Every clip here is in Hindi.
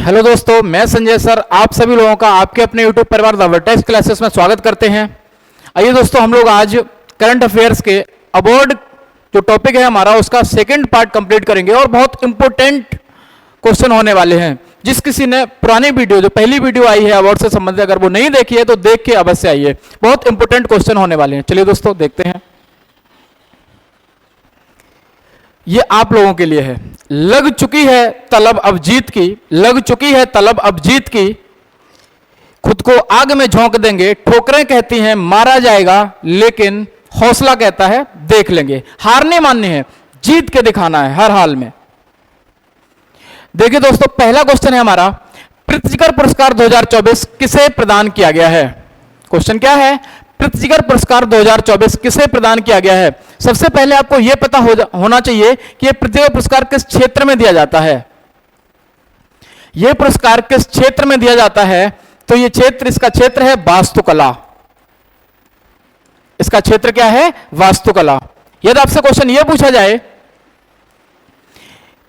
हेलो दोस्तों, मैं संजय सर आप सभी लोगों का आपके अपने यूट्यूब परिवार द वर्टेक्स क्लासेस में स्वागत करते हैं। आइए दोस्तों, हम लोग आज करंट अफेयर्स के अबॉर्ड जो टॉपिक है हमारा उसका सेकंड पार्ट कंप्लीट करेंगे और बहुत इंपॉर्टेंट क्वेश्चन होने वाले हैं। जिस किसी ने पुरानी वीडियो जो पहली वीडियो आई है अवार्ड से संबंधित अगर वो नहीं देखी है तो देख के अवश्य आइए, बहुत इंपॉर्टेंट क्वेश्चन होने वाले हैं। चलिए दोस्तों देखते हैं। ये आप लोगों के लिए है। लग चुकी है तलब अब जीत की, लग चुकी है तलब अब जीत की, खुद को आग में झोंक देंगे, ठोकरें कहती हैं मारा जाएगा, लेकिन हौसला कहता है देख लेंगे। हार नहीं माननी है, जीत के दिखाना है हर हाल में। देखिए दोस्तों, पहला क्वेश्चन है हमारा, प्रित्जकर पुरस्कार 2024 किसे प्रदान किया गया है। क्वेश्चन क्या है, प्रित्जकर पुरस्कार 2024 किसे प्रदान किया गया है। सबसे पहले आपको यह पता होना चाहिए कि यह प्रित्जकर पुरस्कार किस क्षेत्र में दिया जाता है। यह पुरस्कार किस क्षेत्र में दिया जाता है, तो यह क्षेत्र, इसका क्षेत्र है वास्तुकला। इसका क्षेत्र क्या है, वास्तुकला। यदि आपसे क्वेश्चन यह पूछा जाए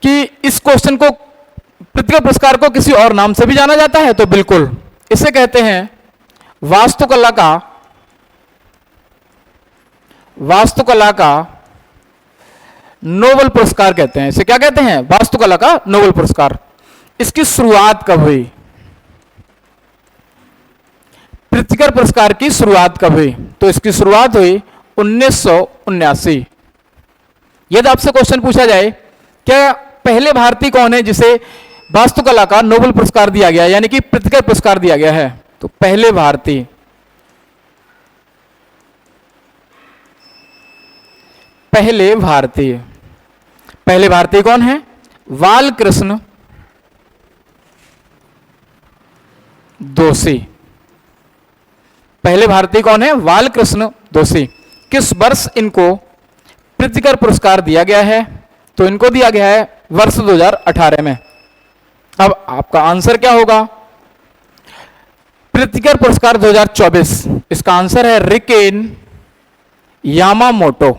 कि इस क्वेश्चन को, प्रित्जकर पुरस्कार को किसी और नाम से भी जाना जाता है, तो बिल्कुल इसे कहते हैं वास्तुकला का नोबेल पुरस्कार कहते हैं। इसे क्या कहते हैं, वास्तुकला का नोबेल पुरस्कार। इसकी शुरुआत कब हुई, प्रित्जकर पुरस्कार की शुरुआत कब हुई, तो इसकी शुरुआत हुई 1979। यदि आपसे क्वेश्चन पूछा जाए क्या पहले भारतीय कौन है जिसे वास्तुकला का नोबेल पुरस्कार दिया गया, यानी कि प्रित्जकर पुरस्कार दिया गया है, तो पहले भारतीय कौन है, बालकृष्ण दोषी। पहले भारतीय कौन है, बालकृष्ण दोषी। किस वर्ष इनको प्रित्जकर पुरस्कार दिया गया है, तो इनको दिया गया है वर्ष 2018 में। अब आपका आंसर क्या होगा, प्रित्जकर पुरस्कार 2024, इसका आंसर है रिकेन यामामोटो।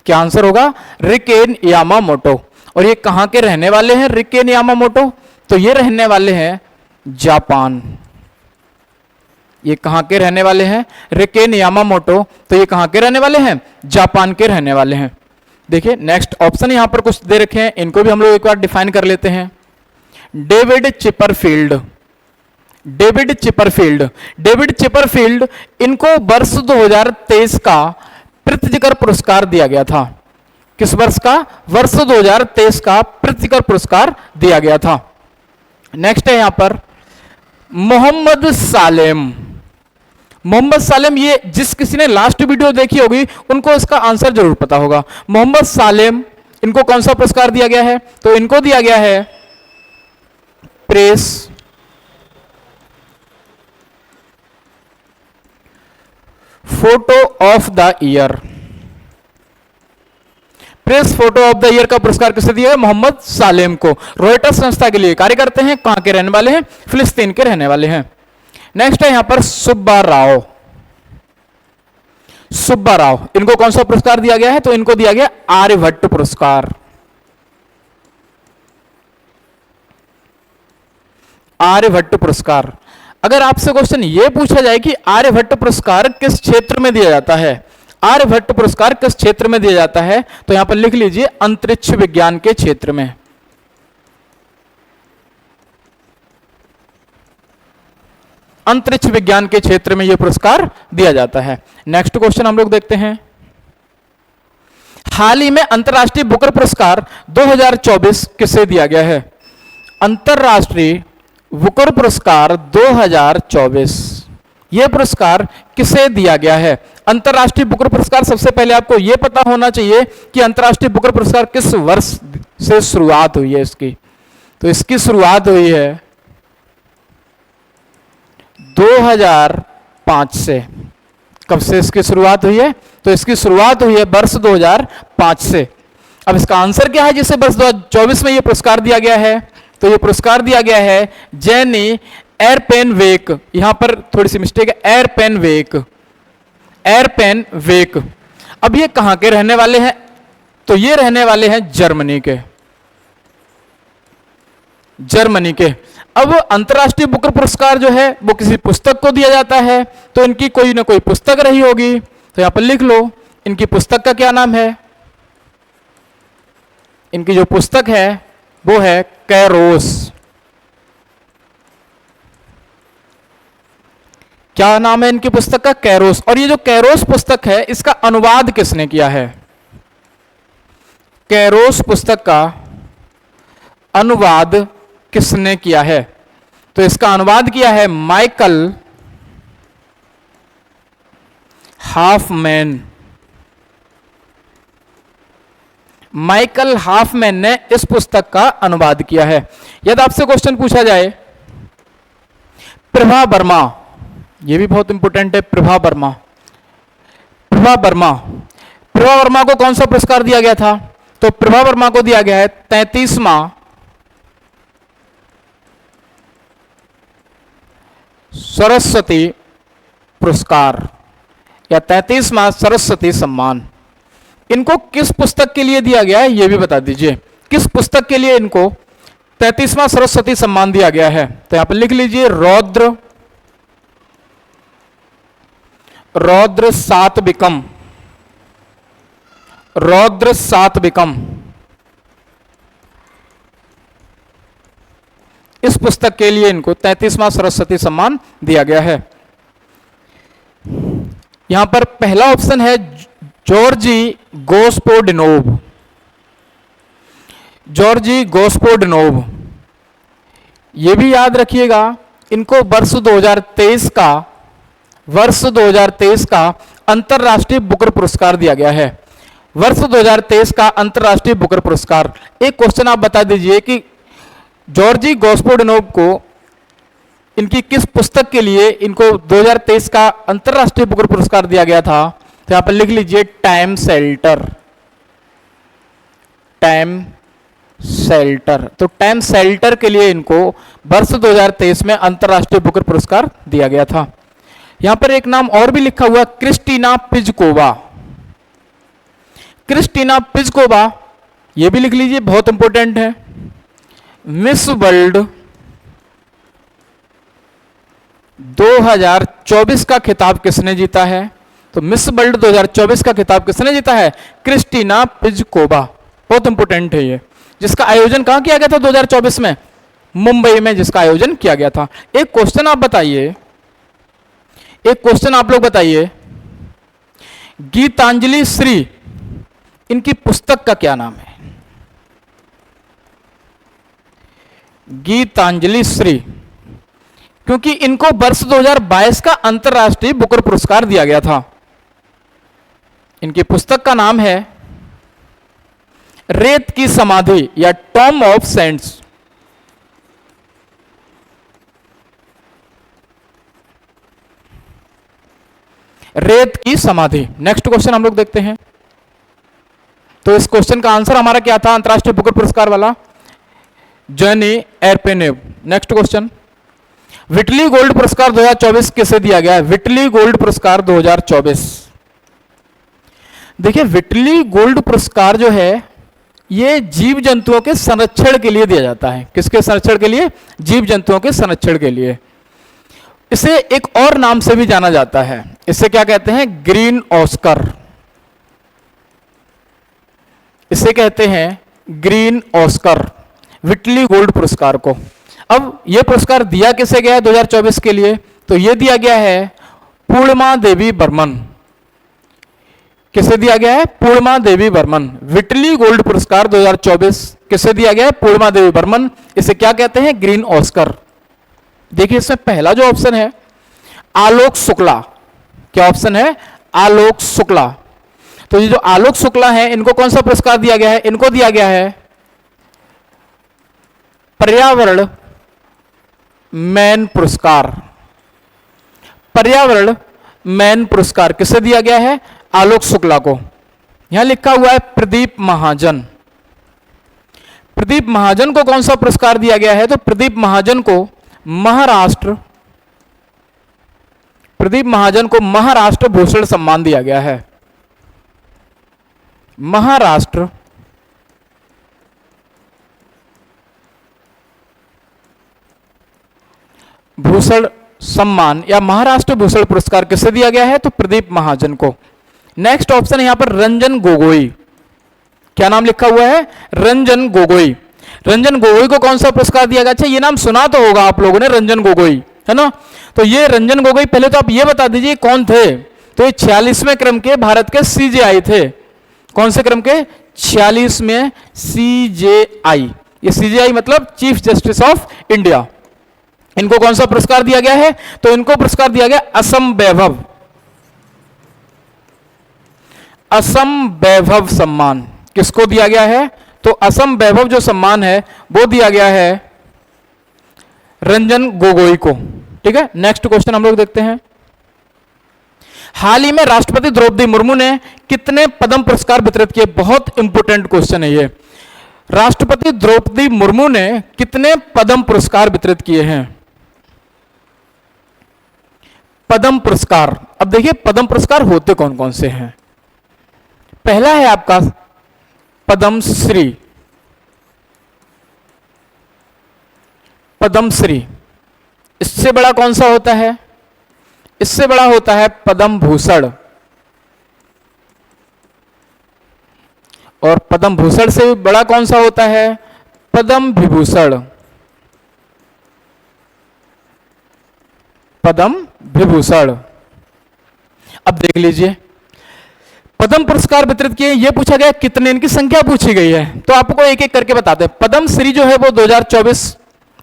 क्या आंसर होगा, रिकेन यामामोटो। और ये कहां के रहने वाले हैं रिकेन यामामोटो, तो ये रहने वाले हैं जापान। ये कहां के रहने वाले हैं, रिकेन यामामोटो, तो ये कहां के रहने वाले हैं, जापान के रहने वाले हैं। देखिए नेक्स्ट ऑप्शन यहां पर कुछ दे रखे हैं, इनको भी हम लोग एक बार डिफाइन कर लेते हैं। डेविड चिपरफील्ड, इनको वर्ष 2023 का प्रित्जकर पुरस्कार दिया गया था। किस वर्ष का, वर्ष 2023 का प्रित्जकर पुरस्कार दिया गया था। नेक्स्ट है यहां पर मोहम्मद सालेम, ये जिस किसी ने लास्ट वीडियो देखी होगी उनको इसका आंसर जरूर पता होगा। मोहम्मद सालेम, इनको कौन सा पुरस्कार दिया गया है, तो इनको दिया गया है press photo of the year. Press photo of the year का पुरस्कार किसे दिया है, मोहम्मद सालेम को। रॉयटर्स संस्था के लिए कार्य करते हैं, कहां के रहने वाले हैं, फिलिस्तीन के रहने वाले हैं। नेक्स्ट है यहां पर सुब्बा राव, इनको कौन सा पुरस्कार दिया गया है, तो इनको दिया गया आर्यभट्ट पुरस्कार। अगर आपसे क्वेश्चन यह पूछा जाए कि आर्यभट्ट पुरस्कार किस क्षेत्र में दिया जाता है, आर्यभट्ट पुरस्कार किस क्षेत्र में दिया जाता है, तो यहां पर लिख लीजिए अंतरिक्ष विज्ञान के क्षेत्र में। अंतरिक्ष विज्ञान के क्षेत्र में यह पुरस्कार दिया जाता है। नेक्स्ट क्वेश्चन हम लोग देखते हैं। हाल ही में अंतरराष्ट्रीय बुकर पुरस्कार 2024 किसे दिया गया है। अंतरराष्ट्रीय बुकर पुरस्कार 2024, यह पुरस्कार किसे दिया गया है। अंतरराष्ट्रीय बुकर पुरस्कार, सबसे पहले आपको यह पता होना चाहिए कि अंतरराष्ट्रीय बुकर पुरस्कार किस वर्ष से शुरुआत हुई है इसकी, तो इसकी शुरुआत हुई है 2005 से। कब से इसकी शुरुआत हुई है, तो इसकी शुरुआत हुई है वर्ष 2005 से। अब इसका आंसर क्या है जिसे वर्ष 2024 में यह पुरस्कार दिया गया है, तो यह पुरस्कार दिया गया है जेनी एयरपेनवेक। यहां पर थोड़ी सी मिस्टेक है, एयरपेनवेक। अब ये कहां के रहने वाले हैं, तो ये रहने वाले हैं जर्मनी के। जर्मनी के। अब अंतर्राष्ट्रीय बुकर पुरस्कार जो है वो किसी पुस्तक को दिया जाता है, तो इनकी कोई ना कोई पुस्तक रही होगी, तो यहां पर लिख लो इनकी पुस्तक का क्या नाम है। इनकी जो पुस्तक है वो है कैरोस। क्या नाम है इनकी पुस्तक का? कैरोस। और ये जो कैरोस पुस्तक है इसका अनुवाद किसने किया है? कैरोस पुस्तक का अनुवाद किसने किया है? तो इसका अनुवाद किया है माइकल हाफमैन। माइकल हाफमैन ने इस पुस्तक का अनुवाद किया है। यदि आपसे क्वेश्चन पूछा जाए प्रभा वर्मा, यह भी बहुत इंपॉर्टेंट है, प्रभा वर्मा। प्रभा वर्मा, प्रभा वर्मा को कौन सा पुरस्कार दिया गया था? तो प्रभा वर्मा को दिया गया है 33वां सरस्वती पुरस्कार या 33वां सरस्वती सम्मान। इनको किस पुस्तक के लिए दिया गया है यह भी बता दीजिए। किस पुस्तक के लिए इनको 33वां सरस्वती सम्मान दिया गया है? तो यहां पर लिख लीजिए रौद्र सातविकम। रौद्र सातविकम इस पुस्तक के लिए इनको 33वां सरस्वती सम्मान दिया गया है। यहां पर पहला ऑप्शन है जॉर्जी गोस्पोडिनोव। जॉर्जी गोस्पोडिनोव, यह भी याद रखिएगा, इनको वर्ष 2023 का अंतरराष्ट्रीय बुकर पुरस्कार दिया गया है। वर्ष 2023 का अंतरराष्ट्रीय बुकर पुरस्कार। एक क्वेश्चन आप बता दीजिए कि जॉर्जी गोस्पोडिनोव को इनकी किस पुस्तक के लिए इनको 2023 का अंतरराष्ट्रीय बुकर पुरस्कार दिया गया था? तो यहां पर लिख लीजिए टाइम शेल्टर। टाइम शेल्टर, तो टाइम शेल्टर के लिए इनको वर्ष 2023 में अंतरराष्ट्रीय बुकर पुरस्कार दिया गया था। यहां पर एक नाम और भी लिखा हुआ, क्रिस्टीना पिजकोवा। क्रिस्टीना पिजकोवा, यह भी लिख लीजिए, बहुत इंपॉर्टेंट है। मिस वर्ल्ड 2024 का खिताब किसने जीता है? तो मिस वर्ल्ड 2024 का खिताब किसने जीता है? क्रिस्टीना पिजकोवा। बहुत इंपॉर्टेंट है ये, जिसका आयोजन कहां किया गया था 2024 में? मुंबई में जिसका आयोजन किया गया था। एक क्वेश्चन आप बताइए, एक क्वेश्चन आप लोग बताइए, गीतांजलि श्री इनकी पुस्तक का क्या नाम है? गीतांजलि श्री, क्योंकि इनको वर्ष 2022 का अंतरराष्ट्रीय बुकर पुरस्कार दिया गया था। इनकी पुस्तक का नाम है रेत की समाधि या टॉम ऑफ सेंट्स। रेत की समाधि। नेक्स्ट क्वेश्चन हम लोग देखते हैं। तो इस क्वेश्चन का आंसर हमारा क्या था अंतरराष्ट्रीय बुकर पुरस्कार वाला? Jenny Erpenbeck. Next question, Whitley Gold पुरस्कार 2024 किसे दिया गया है? विटली गोल्ड पुरस्कार 2024, देखिए विटली गोल्ड पुरस्कार जो है ये जीव जंतुओं के संरक्षण के लिए दिया जाता है। किसके संरक्षण के लिए? जीव जंतुओं के संरक्षण के लिए। इसे एक और नाम से भी जाना जाता है, इसे क्या कहते हैं? Green Oscar. इसे कहते हैं ग्रीन ऑस्कर, विटली गोल्ड पुरस्कार को। अब यह पुरस्कार दिया किसे गया है 2024 के लिए? तो यह दिया गया है पूर्णिमा देवी बर्मन। किसे दिया गया है? पूर्णिमा देवी बर्मन। विटली गोल्ड पुरस्कार 2024 किसे दिया गया है? पूर्णिमा देवी बर्मन। इसे क्या कहते हैं? Green Oscar. देखिए इसमें पहला जो ऑप्शन है आलोक शुक्ला। क्या ऑप्शन है? आलोक शुक्ला। तो ये जो आलोक शुक्ला है इनको कौन सा पुरस्कार दिया गया है? इनको दिया गया है पर्यावरण मैन पुरस्कार। पर्यावरण मैन पुरस्कार किसे दिया गया है? आलोक शुक्ला को। यहां लिखा हुआ है प्रदीप महाजन। प्रदीप महाजन को कौन सा पुरस्कार दिया गया है? तो प्रदीप महाजन को महाराष्ट्र भूषण सम्मान दिया गया है। महाराष्ट्र भूषण सम्मान या महाराष्ट्र भूषण पुरस्कार किसे दिया गया है? तो प्रदीप महाजन को। नेक्स्ट ऑप्शन है यहां पर रंजन गोगोई। क्या नाम लिखा हुआ है? रंजन गोगोई। रंजन गोगोई को कौन सा पुरस्कार दिया गया? अच्छा, ये नाम सुना तो होगा आप लोगों ने, रंजन गोगोई, है ना? तो ये रंजन गोगोई, पहले तो आप ये बता दीजिए कौन थे। तो ये 46वें क्रम के भारत के सीजेआई थे। कौन से क्रम के? 46वें सीजेआई। ये सीजेआई मतलब चीफ जस्टिस ऑफ इंडिया। इनको कौन सा पुरस्कार दिया गया है? तो इनको पुरस्कार दिया गया असम वैभव, असम वैभव सम्मान। किसको दिया गया है? तो असम वैभव जो सम्मान है वो दिया गया है रंजन गोगोई को। ठीक है, नेक्स्ट क्वेश्चन हम लोग देखते हैं। हाल ही में राष्ट्रपति द्रौपदी मुर्मू ने कितने पद्म पुरस्कार वितरित किए? बहुत इंपोर्टेंट क्वेश्चन है ये। राष्ट्रपति द्रौपदी मुर्मू ने कितने पद्म पुरस्कार वितरित किए हैं? पद्म पुरस्कार, अब देखिए पद्म पुरस्कार होते कौन कौन से हैं। पहला है आपका पद्म श्री, पद्म श्री। इससे बड़ा कौन सा होता है? इससे बड़ा होता है पद्म भूषण, और पद्म भूषण से बड़ा कौन सा होता है? पद्म विभूषण, पद्म विभूषण। अब देख लीजिए पद्म पुरस्कार वितरित किए, ये पूछा गया कितने, इनकी संख्या पूछी गई है, तो आपको एक एक करके बताते हैं। पद्म श्री जो है वो 2024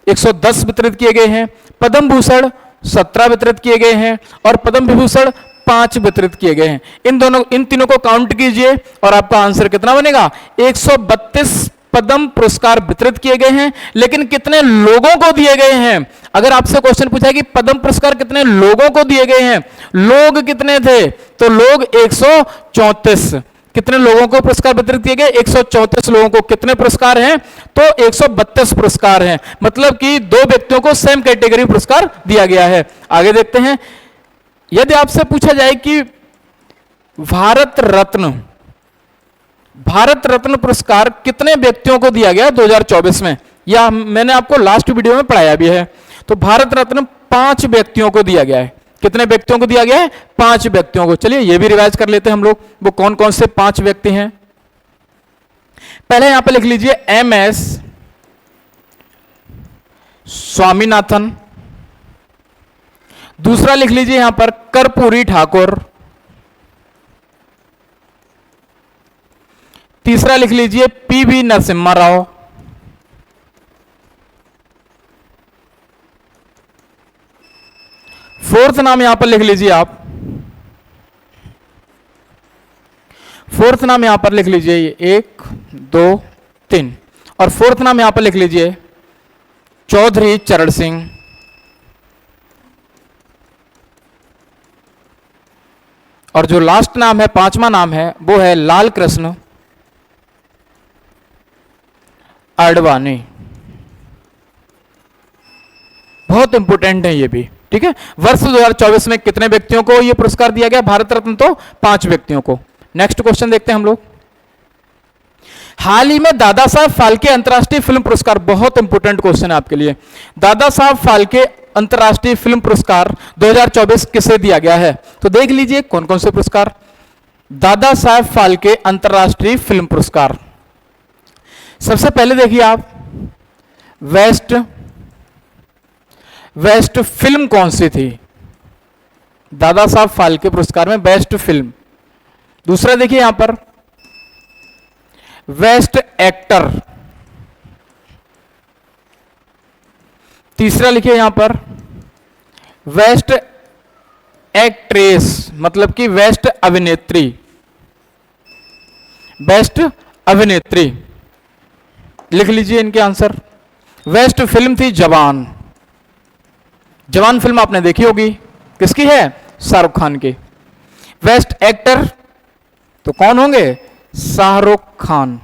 110 वितरित किए गए हैं, पद्म भूषण 17 वितरित किए गए हैं, और पद्म विभूषण 5 वितरित किए गए हैं। इन तीनों को काउंट कीजिए और आपका आंसर कितना बनेगा? 132 पद्म पुरस्कार वितरित किए गए हैं। लेकिन कितने लोगों को दिए गए हैं? अगर आपसे क्वेश्चन पूछा है कि पद्म पुरस्कार कितने लोगों को दिए गए हैं, लोग कितने थे? तो लोग 134। कितने लोगों को पुरस्कार वितरित किए गए? 134 लोगों को। कितने पुरस्कार हैं? तो 132 पुरस्कार हैं। मतलब कि दो व्यक्तियों को सेम कैटेगरी पुरस्कार दिया गया है। आगे देखते हैं। यदि आपसे पूछा जाए कि भारत रत्न, भारत रत्न पुरस्कार कितने व्यक्तियों को दिया गया 2024 में, या मैंने आपको लास्ट वीडियो में पढ़ाया भी है। तो भारत रत्न 5 व्यक्तियों को दिया गया है। कितने व्यक्तियों को दिया गया है? 5 व्यक्तियों को। चलिए ये भी रिवाइज कर लेते हैं हम लोग, वो कौन कौन से 5 व्यक्ति हैं। पहले यहां पर लिख लीजिए MS स्वामीनाथन। दूसरा लिख लीजिए यहां पर कर्पूरी ठाकुर। तीसरा लिख लीजिए PV नरसिम्हा राव। फोर्थ नाम यहां पर लिख लीजिए आप, फोर्थ नाम यहां पर लिख लीजिए 1 2 3, और फोर्थ नाम यहां पर लिख लीजिए चौधरी चरण सिंह। और जो लास्ट नाम है, 5वां नाम है, वो है लाल कृष्ण आडवाणी। बहुत इंपोर्टेंट है ये भी। ठीक है, वर्ष 2024 में कितने व्यक्तियों को यह पुरस्कार दिया गया? भारत रत्न तो 5 व्यक्तियों को। नेक्स्ट क्वेश्चन देखते हैं हम लोग। हाल ही में दादा साहब फाल्के अंतर्राष्ट्रीय फिल्म पुरस्कार, बहुत इंपोर्टेंट क्वेश्चन है आपके लिए। दादा साहब फाल्के अंतर्राष्ट्रीय फिल्म पुरस्कार 2024 किसे दिया गया है? तो देख लीजिए कौन कौन से पुरस्कार। दादा साहब फाल्के अंतर्राष्ट्रीय फिल्म पुरस्कार, सबसे पहले देखिए आप, बेस्ट फिल्म कौन सी थी? दादा साहब फाल्के पुरस्कार में बेस्ट फिल्म। दूसरा देखिए यहां पर बेस्ट एक्टर। तीसरा लिखिए यहां पर बेस्ट एक्ट्रेस, मतलब कि बेस्ट अभिनेत्री, बेस्ट अभिनेत्री लिख लीजिए इनके आंसर। बेस्ट फिल्म थी जवान। जवान फिल्म आपने देखी होगी, किसकी है? शाहरुख खान की। बेस्ट एक्टर तो कौन होंगे? शाहरुख खान।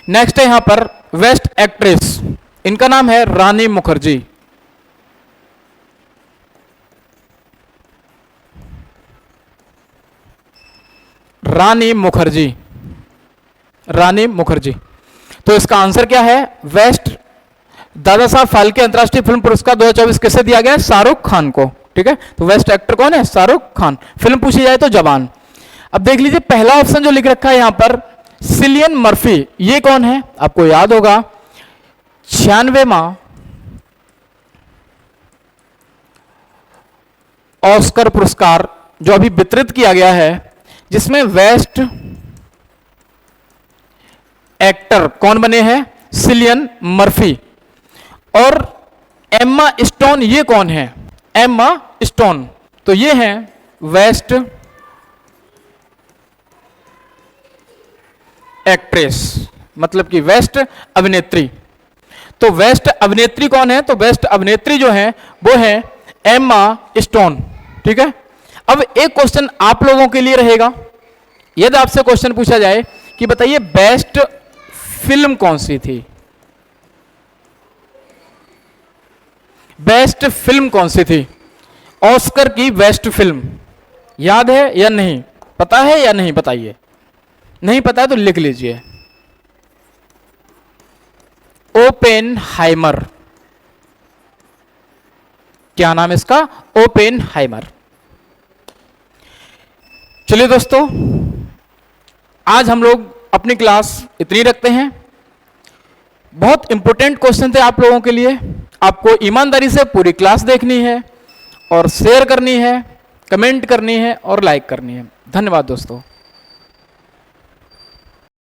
नेक्स्ट है यहां पर बेस्ट एक्ट्रेस, इनका नाम है रानी मुखर्जी। रानी मुखर्जी, रानी मुखर्जी। तो इसका आंसर क्या है? वेस्ट दादा साहब फाल्के अंतर्राष्ट्रीय फिल्म पुरस्कार 2024 किसे दिया गया? शाहरुख खान को। ठीक है, तो बेस्ट एक्टर कौन है? शाहरुख खान। फिल्म पूछी जाए तो जवान। अब देख लीजिए पहला ऑप्शन जो लिख रखा है यहां पर, सिलियन मर्फी, ये कौन है? आपको याद होगा 96वां ऑस्कर पुरस्कार जो अभी वितरित किया गया है, जिसमें बेस्ट एक्टर कौन बने हैं? Cillian Murphy. और एम्मा स्टोन ये कौन है? एम्मा स्टोन, तो ये हैं बेस्ट एक्ट्रेस, मतलब कि बेस्ट अभिनेत्री। तो बेस्ट अभिनेत्री कौन है? तो बेस्ट अभिनेत्री जो है वो है एम्मा स्टोन। ठीक है, अब एक क्वेश्चन आप लोगों के लिए रहेगा। यदि आपसे क्वेश्चन पूछा जाए कि बताइए बेस्ट फिल्म कौन सी थी, बेस्ट फिल्म कौन सी थी, ऑस्कर की बेस्ट फिल्म, याद है या नहीं? पता है या नहीं? बताइए। नहीं पता है तो लिख लीजिए, ओपेनहाइमर। क्या नाम है इसका? ओपेनहाइमर। चलिए दोस्तों, आज हम लोग अपनी क्लास इतनी रखते हैं। बहुत इंपॉर्टेंट क्वेश्चन थे आप लोगों के लिए। आपको ईमानदारी से पूरी क्लास देखनी है और शेयर करनी है, कमेंट करनी है और लाइक करनी है। धन्यवाद दोस्तों।